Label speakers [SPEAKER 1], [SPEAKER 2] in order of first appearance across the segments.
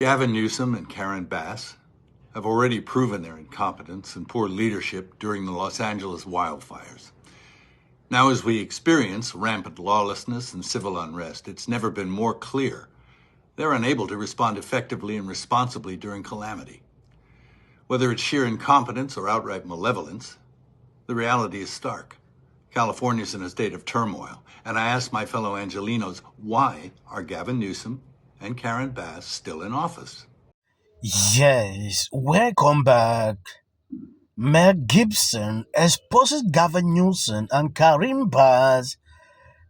[SPEAKER 1] Gavin Newsom and Karen Bass have already proven their incompetence and poor leadership during the Los Angeles wildfires. Now, as we experience rampant lawlessness and civil unrest, it's never been more clear they're unable to respond effectively and responsibly during calamity. Whether it's sheer incompetence or outright malevolence, the reality is stark. California's in a state of turmoil, and I ask my fellow Angelenos, why are Gavin Newsom and Karen Bass still in office?
[SPEAKER 2] Yes, welcome back. Mel Gibson exposes Gavin Newsom and Karim Bass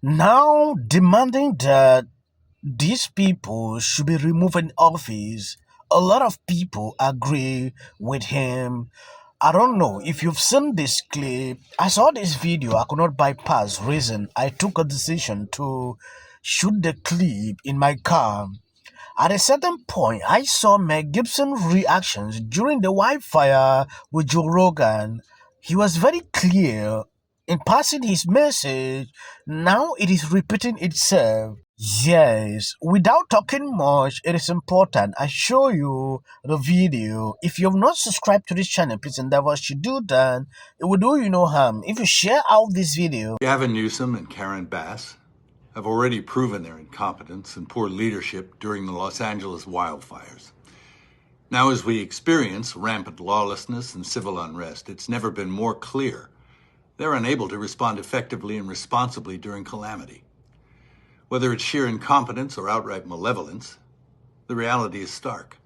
[SPEAKER 2] now demanding that these people should be removed in office. A lot of people agree with him. I don't know if you've seen this clip. I saw this video. I could not bypass reason. I took a decision to shoot the clip in my car. At a certain point, I saw Mel Gibson's reactions during the wildfire with Joe Rogan. He was very clear in passing his message. Now it is repeating itself. Yes, without talking much, it is important I show you the video. If you have not subscribed to this channel, please endeavor to do that. It will do you no harm. If you share out this video,
[SPEAKER 1] Gavin Newsom and Karen Bass have already proven their incompetence and poor leadership during the Los Angeles wildfires. Now, as we experience rampant lawlessness and civil unrest, it's never been more clear they're unable to respond effectively and responsibly during calamity. Whether it's sheer incompetence or outright malevolence, the reality is stark.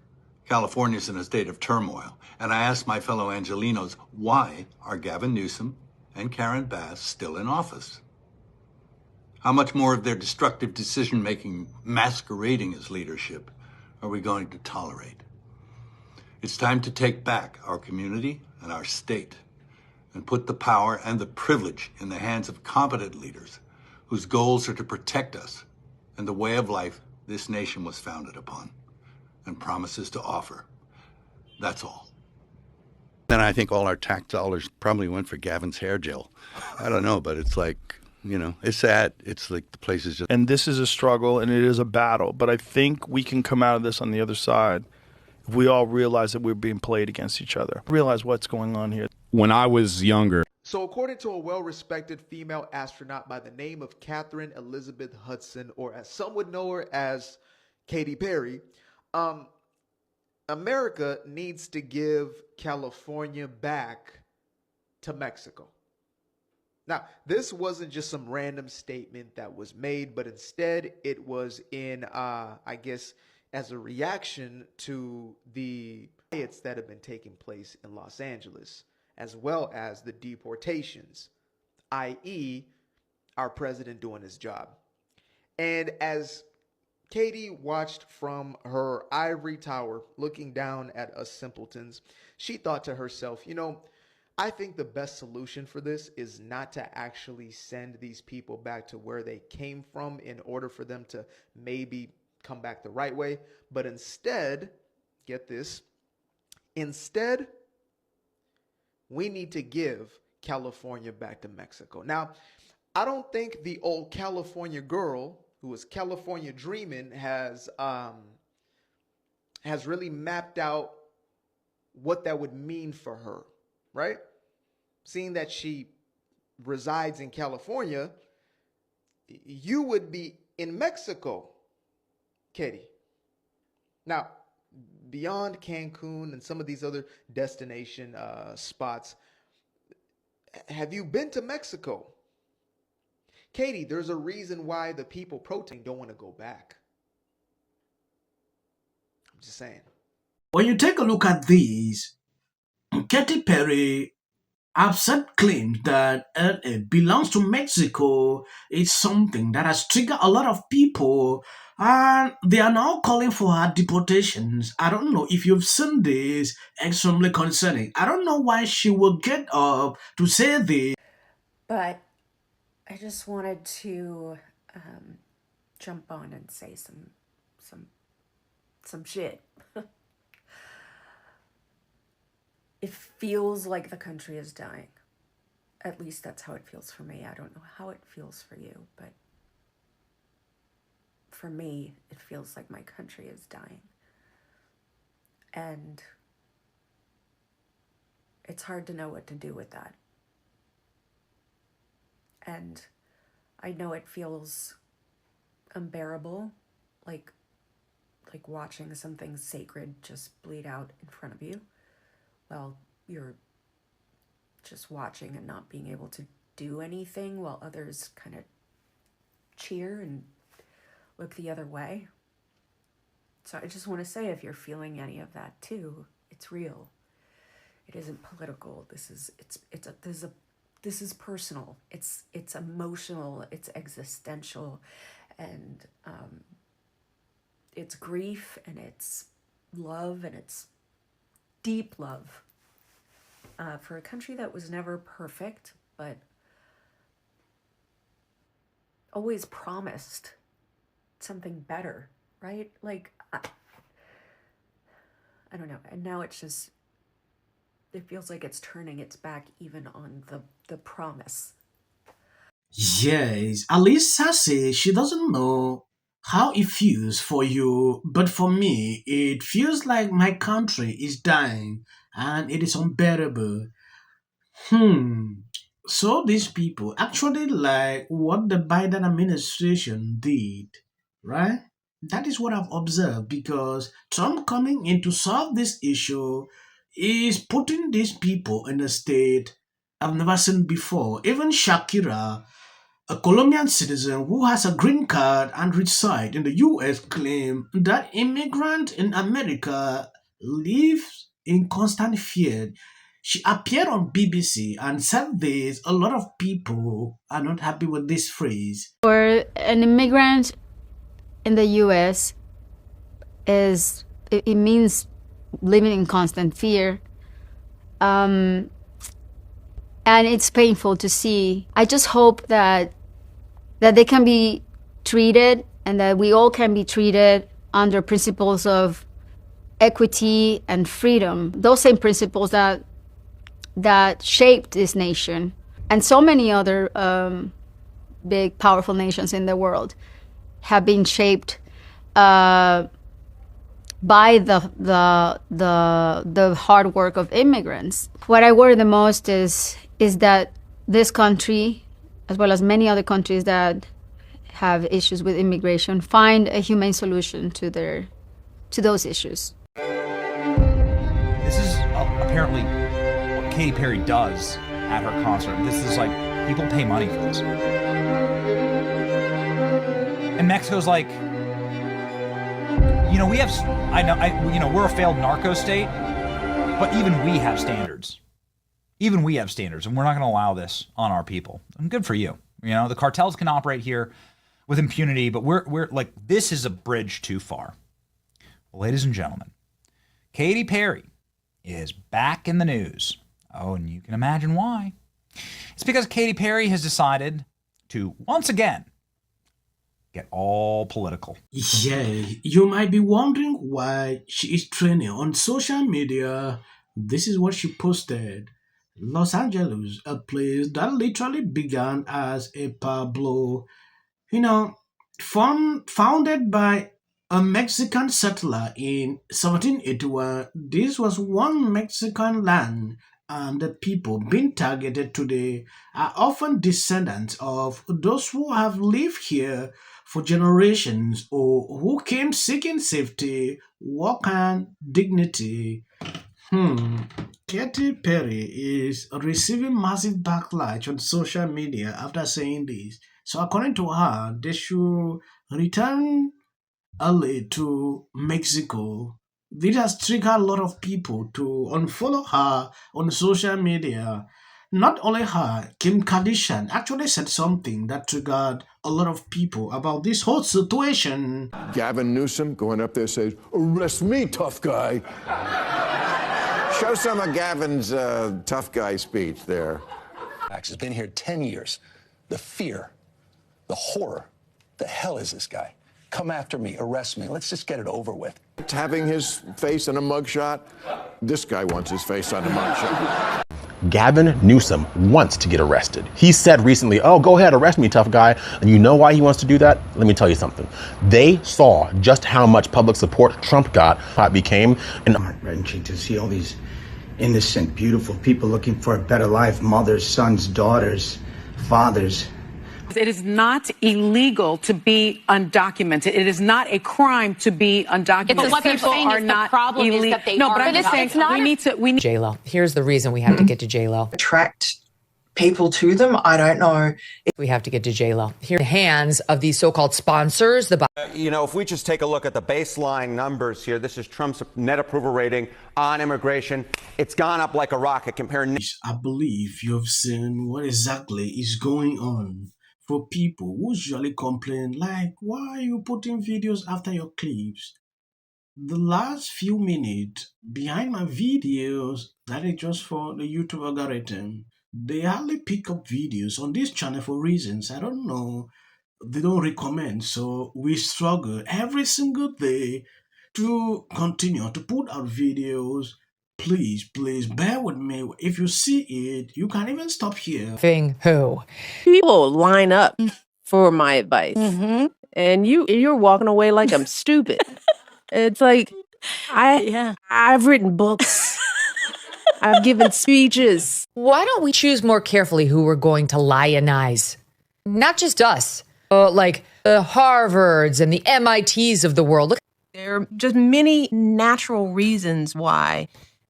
[SPEAKER 1] California's in a state of turmoil, and I ask my fellow Angelenos, why are Gavin Newsom and Karen Bass still in office? How much more of their destructive decision-making masquerading as leadership are we going to tolerate? It's time to take back our community and our state and put the power and the privilege in the hands of competent leaders whose goals are to protect us and the way of life this nation was founded upon and promises to offer. That's all. Then I think all our tax dollars probably went for Gavin's hair gel. I don't know, but it's like, it's sad. It's like the place is just.
[SPEAKER 3] And this is a struggle and it is a battle, but I think we can come out of this on the other side if we all realize that we're being played against each other. Realize what's going on here.
[SPEAKER 4] When I was younger.
[SPEAKER 5] So according to a well-respected female astronaut by the name of Catherine Elizabeth Hudson, or as some would know her as Katy Perry, America needs to give California back to Mexico. Now, this wasn't just some random statement that was made, but instead it was in, I guess, as a reaction to the riots that have been taking place in Los Angeles, as well as the deportations, i.e., our president doing his job. And as Katie watched from her ivory tower, looking down at us simpletons, she thought to herself, I think the best solution for this is not to actually send these people back to where they came from in order for them to maybe come back the right way, but instead, get this, instead, we need to give California back to Mexico. Now, I don't think the old California girl who was California dreaming has really mapped out what that would mean for her, right? Seeing that she resides in California, you would be in Mexico, Katie. Now, beyond Cancun and some of these other destination spots, have you been to Mexico? Katie, there's a reason why the people protesting don't want to go back. I'm just saying.
[SPEAKER 2] when you take a look at these, Katy Perry absurd claims that LA belongs to Mexico is something that has triggered a lot of people, and they are now calling for her deportations. I don't know if you've seen this, extremely concerning. I don't know why she will get up to say this.
[SPEAKER 6] But I just wanted to jump on and say some shit. It feels like the country is dying. At least that's how it feels for me. I don't know how it feels for you, but for me, it feels like my country is dying. And it's hard to know what to do with that. And I know it feels unbearable, like watching something sacred just bleed out in front of you while you're just watching and not being able to do anything while others kind of cheer and look the other way. So I just want to say, if you're feeling any of that too, it's real. It isn't political. This is personal. It's emotional. It's existential, and it's grief, and it's love, and it's deep love for a country that was never perfect, but always promised something better, right? Like, I don't know. And now it's just, it feels like it's turning its back even on the promise.
[SPEAKER 2] Yes, Alisa says she doesn't know how it feels for you, but for me, it feels like my country is dying and it is unbearable. Hmm. So these people actually like what the Biden administration did, right? That is what I've observed because Trump coming in to solve this issue is putting these people in a state I've never seen before. Even Shakira, a Colombian citizen who has a green card and reside in the US, claim that immigrants in America live in constant fear. She appeared on BBC and said this. A lot of people are not happy with this phrase.
[SPEAKER 4] For an immigrant in the US, it means living in constant fear. And it's painful to see. I just hope that they can be treated, and that we all can be treated under principles of equity and freedom. Those same principles that shaped this nation and so many other big, powerful nations in the world have been shaped by the hard work of immigrants. What I worry the most is that this country, as well as many other countries that have issues with immigration, find a humane solution to those issues.
[SPEAKER 7] This is apparently what Katy Perry does at her concert. This is like, people pay money for this. And Mexico's like, you know, we're a failed narco state, but even we have standards. Even we have standards, and we're not going to allow this on our people. And good for you. You know, the cartels can operate here with impunity, but we're like, this is a bridge too far. Well, ladies and gentlemen, Katy Perry is back in the news. Oh, and you can imagine why. It's because Katy Perry has decided to, once again, get all political.
[SPEAKER 2] Yeah, you might be wondering why she is trending on social media. This is what she posted. Los Angeles, a place that literally began as a Pablo, you know, founded by a Mexican settler in 1781. This was one Mexican land, and the people being targeted today are often descendants of those who have lived here for generations or who came seeking safety, work, and dignity. Katy Perry is receiving massive backlash on social media after saying this. So, according to her, they should return early to Mexico. This has triggered a lot of people to unfollow her on social media. Not only her, Kim Kardashian actually said something that triggered a lot of people about this whole situation.
[SPEAKER 8] Gavin Newsom going up there says, "Arrest me, tough guy." Show some of Gavin's tough guy speech there.
[SPEAKER 9] Max has been here 10 years. The fear, the horror, the hell is this guy? Come after me, arrest me. Let's just get it over with.
[SPEAKER 8] Having his face in a mugshot, this guy wants his face on a mugshot.
[SPEAKER 10] Gavin Newsom wants to get arrested. He said recently, oh, go ahead, arrest me, tough guy. And you know why he wants to do that? Let me tell you something. They saw just how much public support Trump got, how it became an
[SPEAKER 11] heart-wrenching to see all these innocent, beautiful people looking for a better life, mothers, sons, daughters, fathers.
[SPEAKER 12] It is not illegal to be undocumented. It is not a crime to be undocumented.
[SPEAKER 13] But what they're saying is the problem is that they are.
[SPEAKER 12] No, but I'm just saying we need
[SPEAKER 14] J-Lo. Here's the reason we have to get to J-Lo.
[SPEAKER 15] Attract people to them? I don't know.
[SPEAKER 14] We have to get to J-Lo. Here, the hands of these so-called sponsors.
[SPEAKER 16] You know, if we just take a look at the baseline numbers here, this is Trump's net approval rating on immigration. It's gone up like a rocket compared.
[SPEAKER 2] I believe you've seen what exactly is going on. For people who usually complain, like, why are you putting videos after your clips? The last few minutes behind my videos, that is just for the YouTube algorithm. They hardly pick up videos on this channel for reasons I don't know. They don't recommend, so we struggle every single day to continue to put out videos. Please bear with me. If you see it, you can't even stop here.
[SPEAKER 14] Who?
[SPEAKER 17] People line up for my advice, and you're walking away like I'm stupid. It's like I've written books, I've given speeches.
[SPEAKER 14] Why don't we choose more carefully who we're going to lionize? Not just us, like the Harvards and the MITs of the world. Look,
[SPEAKER 17] there are just many natural reasons why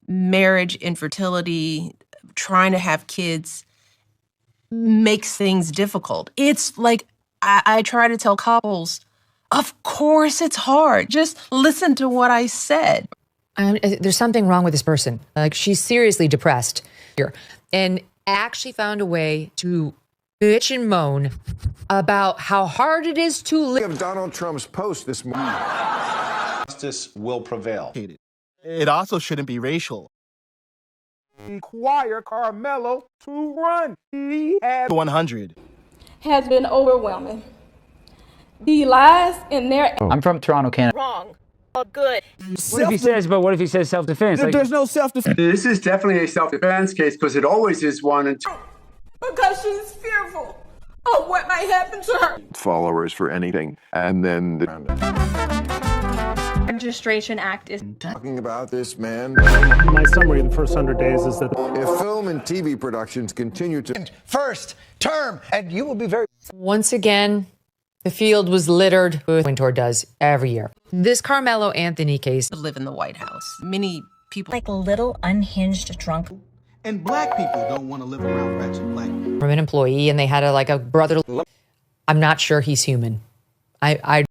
[SPEAKER 17] marriage, infertility, trying to have kids makes things difficult. It's like I try to tell couples, of course it's hard. Just listen to what I said.
[SPEAKER 14] There's something wrong with this person. Like, she's seriously depressed here, and actually found a way to bitch and moan about how hard it is to live.
[SPEAKER 8] Of Donald Trump's post this morning.
[SPEAKER 9] Justice will prevail.
[SPEAKER 3] It also shouldn't be racial.
[SPEAKER 18] Require Carmelo to run. He had
[SPEAKER 3] 100.
[SPEAKER 19] Has been overwhelming. The lies in their...
[SPEAKER 20] I'm from Toronto, Canada.
[SPEAKER 19] Wrong. Oh, good.
[SPEAKER 20] What if he says self-defense?
[SPEAKER 18] There's no self-defense.
[SPEAKER 21] This is definitely a self-defense case because it always is one.
[SPEAKER 19] Because she's fearful of what might happen to her.
[SPEAKER 8] Followers for anything. And then
[SPEAKER 19] Registration Act is
[SPEAKER 8] talking about this man.
[SPEAKER 22] My summary of the first 100 days is that
[SPEAKER 8] if film and TV productions continue to
[SPEAKER 9] first term, and you will be very.
[SPEAKER 14] Once again, the field was littered with Wintour does every year. This Carmelo Anthony case.
[SPEAKER 17] Live in the White House. Many people
[SPEAKER 23] like a little unhinged drunk.
[SPEAKER 24] And black people don't want to live around wretched black people.
[SPEAKER 14] From an employee, and they had a brother. I'm not sure he's human. I